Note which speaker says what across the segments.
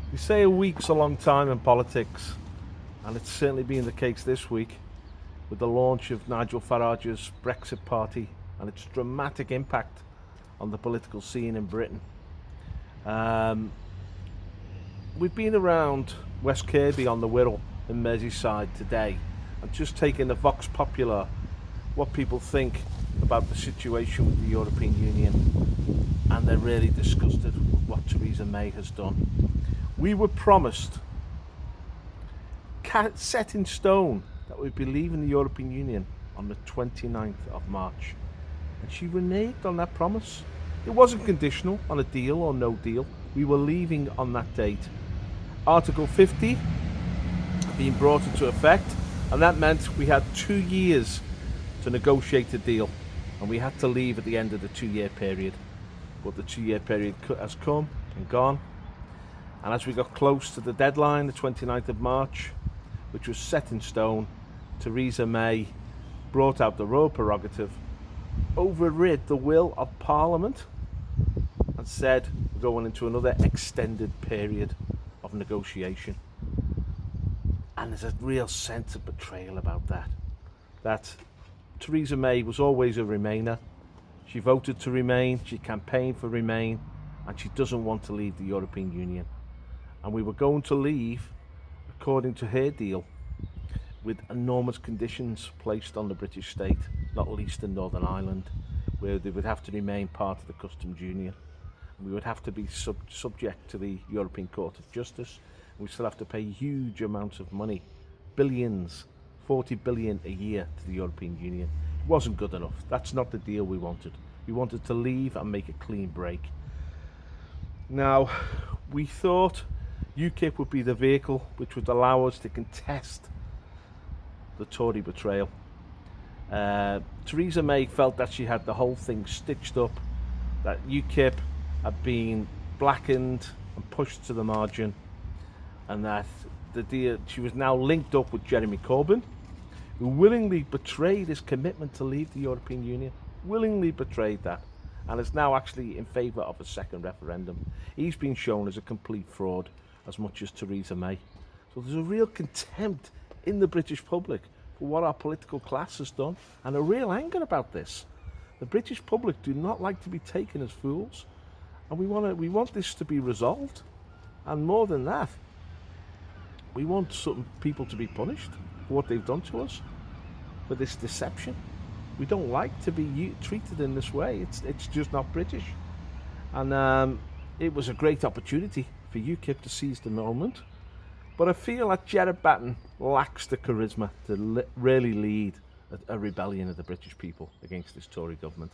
Speaker 1: You say a week's a long time in politics, and it's certainly been the case this week with the launch of Nigel Farage's Brexit Party and its dramatic impact on the political scene in Britain. Um, we've been around West Kirby on the Wirral in Merseyside today and just taken the Vox Popula, what people think about the situation with the European Union, and they're really disgusted with what Theresa May has done. We were promised, set in stone, that we'd be leaving the European Union on the 29th of March. And she reneged on that promise. It wasn't conditional on a deal or no deal. We were leaving on that date. Article 50 had been brought into effect, and that meant we had 2 years to negotiate a deal, and we had to leave at the end of the 2-year period. But the 2-year period has come and gone, and as we got close to the deadline, the 29th of March, which was set in stone, Theresa May brought out the royal prerogative, overrid the will of Parliament, and said we're going into another extended period of negotiation. And there's a real sense of betrayal about that. That Theresa May was always a Remainer. She voted to remain, she campaigned for Remain, and she doesn't want to leave the European Union. And we were going to leave, according to her deal, with enormous conditions placed on the British state, not least in Northern Ireland, where they would have to remain part of the customs union. We would have to be subject to the European Court of Justice. We still have to pay huge amounts of money, billions, 40 billion a year to the European Union. It wasn't good enough. That's not the deal we wanted. We wanted to leave and make a clean break. Now, we thought UKIP would be the vehicle which would allow us to contest the Tory betrayal. Theresa May felt that she had the whole thing stitched up, that UKIP had been blackened and pushed to the margin, and that she was now linked up with Jeremy Corbyn, who willingly betrayed his commitment to leave the European Union, willingly betrayed that, and is now actually in favour of a second referendum. He's been shown as a complete fraud as much as Theresa May. So there's a real contempt in the British public for what our political class has done, and a real anger about this. The British public do not like to be taken as fools, and we want this to be resolved. And more than that, we want some people to be punished for what they've done to us, for this deception. We don't like to be treated in this way. It's just not British. And it was a great opportunity for UKIP to seize the moment. But I feel that Gerard Batten lacks the charisma to really lead a rebellion of the British people against this Tory government.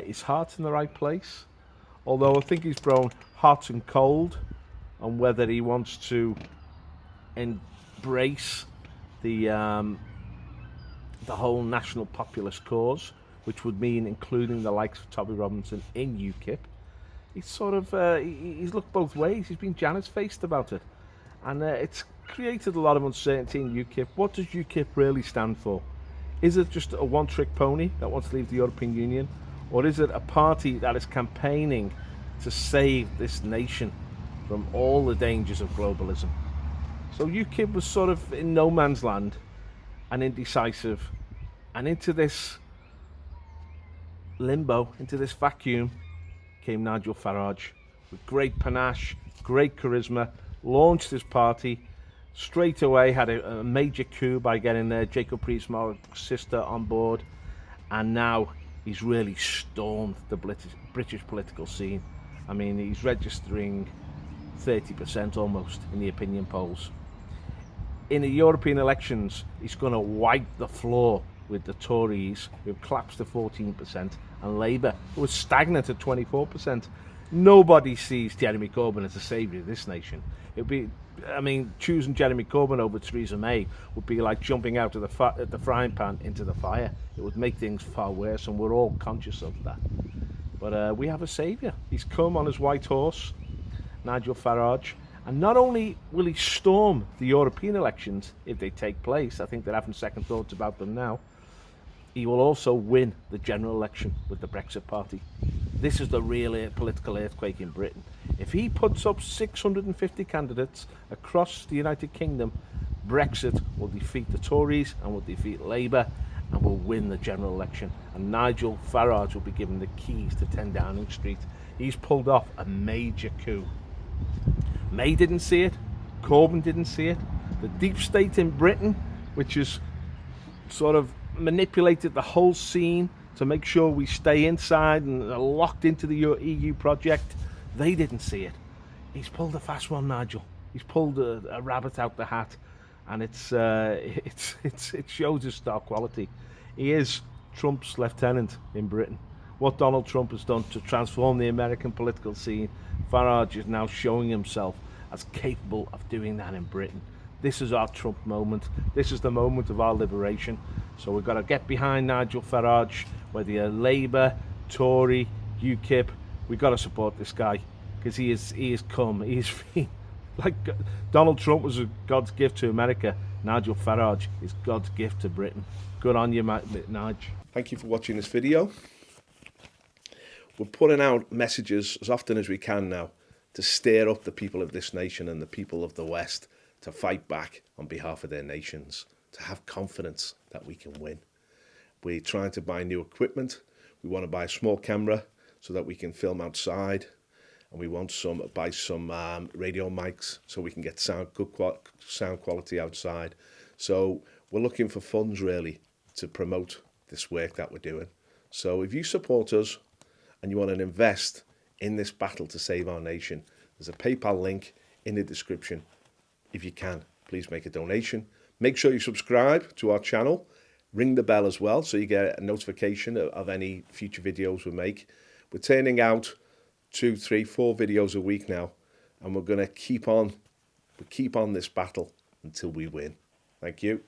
Speaker 1: His heart's in the right place, although I think he's grown hot and cold on whether he wants to embrace the whole national populist cause, which would mean including the likes of Tommy Robinson in UKIP. He's looked both ways. He's been Janus-faced about it. And it's created a lot of uncertainty in UKIP. What does UKIP really stand for? Is it just a one-trick pony that wants to leave the European Union? Or is it a party that is campaigning to save this nation from all the dangers of globalism? So UKIP was sort of in no man's land and indecisive. And into this limbo, into this vacuum, came Nigel Farage with great panache, great charisma, launched his party, straight away had a major coup by getting Jacob Rees-Mogg's sister on board, and now he's really stormed the British political scene. I mean, he's registering 30% almost in the opinion polls. In the European elections, he's going to wipe the floor with the Tories, who've collapsed to 14%, and Labour, who was stagnant at 24%. Nobody sees Jeremy Corbyn as a saviour of this nation. Choosing Jeremy Corbyn over Theresa May would be like jumping out of the frying pan into the fire. It would make things far worse, and we're all conscious of that. But we have a saviour. He's come on his white horse, Nigel Farage, and not only will he storm the European elections if they take place, I think they're having second thoughts about them now, he will also win the general election with the Brexit Party. This is the real political earthquake in Britain. If he puts up 650 candidates across the United Kingdom, Brexit will defeat the Tories and will defeat Labour and will win the general election. And Nigel Farage will be given the keys to 10 Downing Street. He's pulled off a major coup. May didn't see it. Corbyn didn't see it. The deep state in Britain, which has sort of manipulated the whole scene to make sure we stay inside and are locked into the EU project, they didn't see it. He's pulled a fast one, Nigel. He's pulled a rabbit out the hat, and it shows his star quality. He is Trump's lieutenant in Britain. What Donald Trump has done to transform the American political scene, Farage is now showing himself as capable of doing that in Britain. This is our Trump moment. This is the moment of our liberation. So we've got to get behind Nigel Farage, whether you're Labour, Tory, UKIP. We've got to support this guy because he has come. He's like Donald Trump was God's gift to America. Nigel Farage is God's gift to Britain. Good on you, Nigel.
Speaker 2: Thank you for watching this video. We're putting out messages as often as we can now to stir up the people of this nation and the people of the West to fight back on behalf of their nations, to have confidence that we can win. We're trying to buy new equipment. We want to buy a small camera so that we can film outside, and we want buy some radio mics so we can get good sound quality outside. So we're looking for funds really to promote this work that we're doing. So if you support us and you want to invest in this battle to save our nation, there's a PayPal link in the description. If you can, please make a donation. Make sure you subscribe to our channel. Ring the bell as well so you get a notification of any future videos we make. We're turning out 2, 3, 4 videos a week now, and we're going to keep on this battle until we win. Thank you.